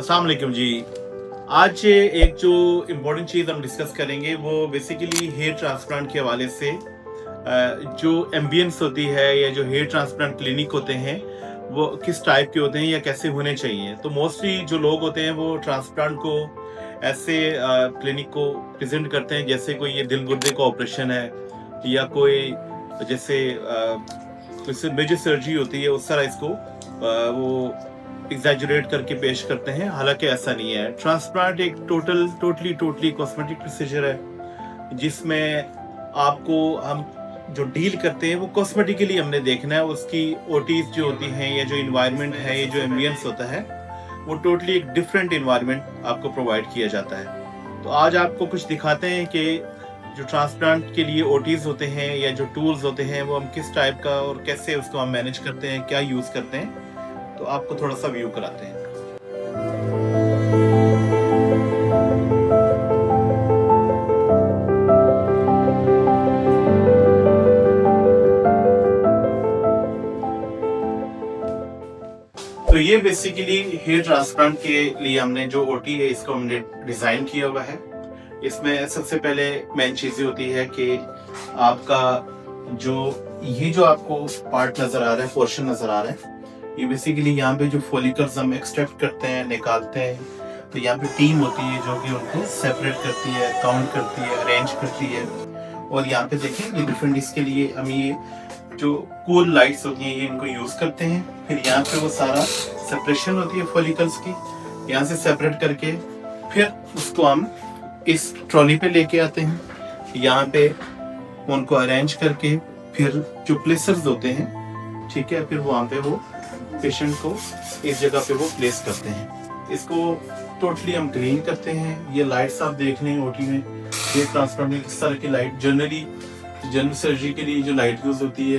अस्सलाम वालेकुम जी। आज एक जो इम्पोर्टेंट चीज़ हम डिस्कस करेंगे वो बेसिकली हेयर ट्रांसप्लांट के हवाले से जो एम्बियंस होती है या जो हेयर ट्रांसप्लांट क्लिनिक होते हैं वो किस टाइप के होते हैं या कैसे होने चाहिए। तो मोस्टली जो लोग होते हैं वो ट्रांसप्लांट को ऐसे क्लिनिक को प्रेजेंट करते हैं जैसे कोई ये दिल गुर्दे का ऑपरेशन है या कोई जैसे कोई मेजर सर्जरी होती है, उस तरह इसको वो एग्जैजुरेट करके पेश करते हैं। हालांकि ऐसा नहीं है। ट्रांसप्लांट एक टोटली कॉस्मेटिक प्रोसीजर है जिसमें आपको हम जो डील करते हैं वो कॉस्मेटिकली हमने देखना है। उसकी ओटीज जो होती हैं या जो इन्वायरमेंट है, ये जो एम्बियंस होता है वो टोटली एक डिफरेंट इन्वायरमेंट आपको प्रोवाइड किया जाता है। तो आज आपको कुछ दिखाते हैं कि जो ट्रांसप्लांट के लिए ओटीज होते हैं या जो टूल्स होते हैं वो हम किस टाइप का और कैसे उसको हम मैनेज करते हैं, क्या यूज करते हैं। तो आपको थोड़ा सा व्यू कराते हैं। तो ये बेसिकली हेयर ट्रांसप्लांट के लिए हमने जो ओटी है इसको हमने डिजाइन किया हुआ है। इसमें सबसे पहले मेन चीजें होती है कि आपका जो आपको पार्ट नजर आ रहा है, पोर्शन नजर आ रहा है, ये बेसिकली यहाँ पे जो फॉलिकल्स हम एक्सट्रैक्ट करते हैं, निकालते हैं। तो यहाँ पे टीम होती है जो कि उनको सेपरेट करती है, काउंट करती है, अरेंज करती है। और यहाँ पे देखें ये डिफरेंट इसके लिए हम ये जो कूल लाइट्स होती हैं ये इनको यूज करते हैं। फिर यहाँ पे वो सारा सेपरेशन होती है फॉलिकल्स की, यहाँ से सेपरेट करके फिर उसको हम इस ट्रॉली पे लेके आते हैं। यहाँ पे उनको अरेंज करके फिर जो प्लेसर्स होते हैं, ठीक है, फिर वहाँ पे वो पेशेंट को इस जगह पे वो प्लेस करते हैं। इसको टोटली हम क्लीन करते हैं। ये लाइट्स आप देख रहे हैं ओटी में, ये ट्रांसप्लांट में किस तरह की लाइट जनरल सर्जरी के लिए जो लाइट यूज होती है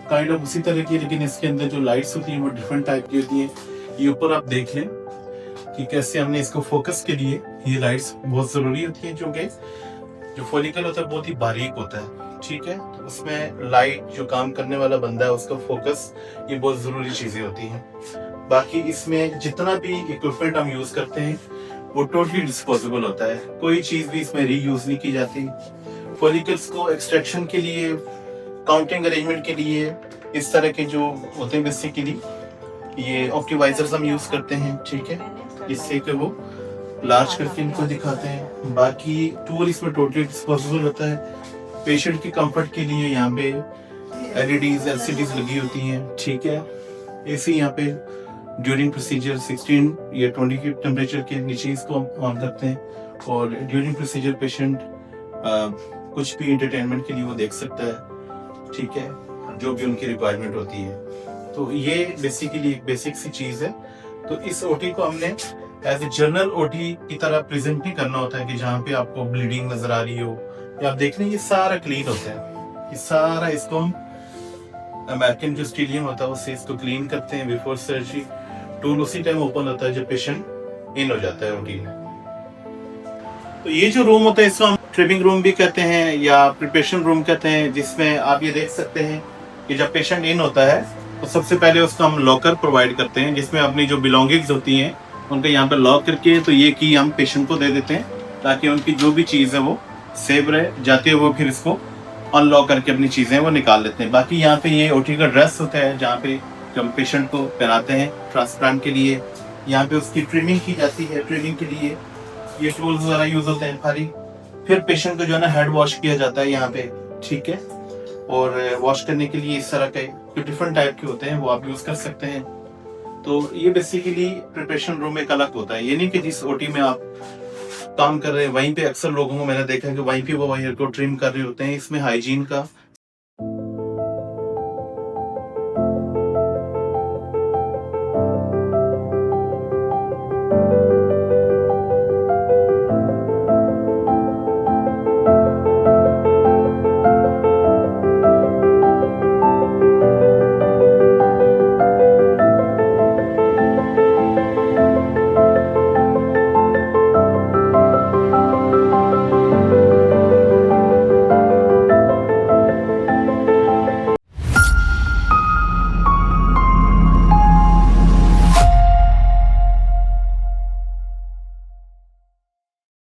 काइंड ऑफ उसी तरह की, लेकिन इसके अंदर जो लाइट्स होती हैं वो डिफरेंट टाइप की होती हैं। ये ऊपर आप देख लें कि कैसे हमने इसको फोकस के लिए ये लाइट्स बहुत जरूरी होती हैं, क्योंकि जो फॉलिकल होता है बहुत ही बारीक होता है, ठीक है। तो उसमें लाइट जो काम करने वाला बंदा है उसका फोकस, ये बहुत जरूरी चीजें होती हैं। बाकी इसमें जितना भी इक्विपमेंट हम यूज करते हैं वो टोटली डिस्पोजेबल होता है, कोई चीज भी इसमें रीयूज नहीं की जाती। फॉलिकल्स को एक्सट्रैक्शन के लिए, काउंटिंग अरेंजमेंट के लिए इस तरह के जो होते हैं बेसिकली ये ऑप्टिमाइजर्स हम यूज करते हैं, ठीक है, इससे कि वो लार्ज करके इनको दिखाते हैं। बाकी टूल इसमें टोटली डिस्पोजेबल होता है। पेशेंट के कंफर्ट के लिए यहाँ पे एलईडीज एलसीडीज लगी होती हैं, ठीक है। एसी यहाँ पे ड्यूरिंग प्रोसीजर 16 या 20 के टेम्परेचर के नीचे इसको ऑन करते हैं और ड्यूरिंग प्रोसीजर पेशेंट कुछ भी एंटरटेनमेंट के लिए वो देख सकता है, ठीक है, जो भी उनकी रिक्वायरमेंट होती है। तो ये बेसिकली एक बेसिक सी चीज है। तो इस ओटी को हमने एज ए जनरल ओटी की तरह प्रेजेंट नहीं करना होता है कि जहाँ पे आपको ब्लीडिंग नजर आ रही हो या आप देख रहे हैं ये सारा क्लीन होता है। ये सारा इसको हम अमेरिकन जो स्टीलियम होता है उससे इसको क्लीन करते हैं बिफोर सर्जरी। टूल उसी टाइम ओपन होता है जब पेशेंट इन हो जाता है ओटी में। तो ये जो रूम होता है इसको हम ट्रिमिंग रूम भी कहते हैं या प्रिपरेशन रूम कहते हैं, जिसमें आप ये देख सकते हैं कि जब पेशेंट इन होता है तो सबसे पहले उसको हम लॉकर प्रोवाइड करते हैं जिसमें अपनी जो बिलोंगिंग्स होती हैं उनको यहाँ पे लॉक करके, तो ये की हम पेशेंट को दे देते हैं ताकि उनकी जो भी चीज़ है वो सेव रहे। जाते हुए वो फिर इसको अनलॉक करके अपनी चीज़ें वो निकाल लेते हैं। बाकी यहाँ पे ये ओटी का ड्रेस होता है जहाँ पे जब पेशेंट को पहनाते हैं ट्रांसप्लांट के लिए। यहाँ पे उसकी ट्रिमिंग की जाती है। ट्रिमिंग के लिए ये टूल्स वगैरह यूज होते हैं सारी। फिर पेशेंट को जो है ना हेड वॉश किया जाता है यहाँ पे, ठीक है। और वॉश करने के लिए इस तरह के जो डिफरेंट टाइप के होते हैं वो आप यूज कर सकते हैं। तो ये बेसिकली प्रिपरेशन रूम एक अलग होता है। ये नहीं कि जिस ओटी में आप काम कर रहे हैं वहीं पे, अक्सर लोगों को मैंने देखा है कि वहीं पे वो हेयर को ट्रिम कर रहे होते हैं। इसमें हाइजीन का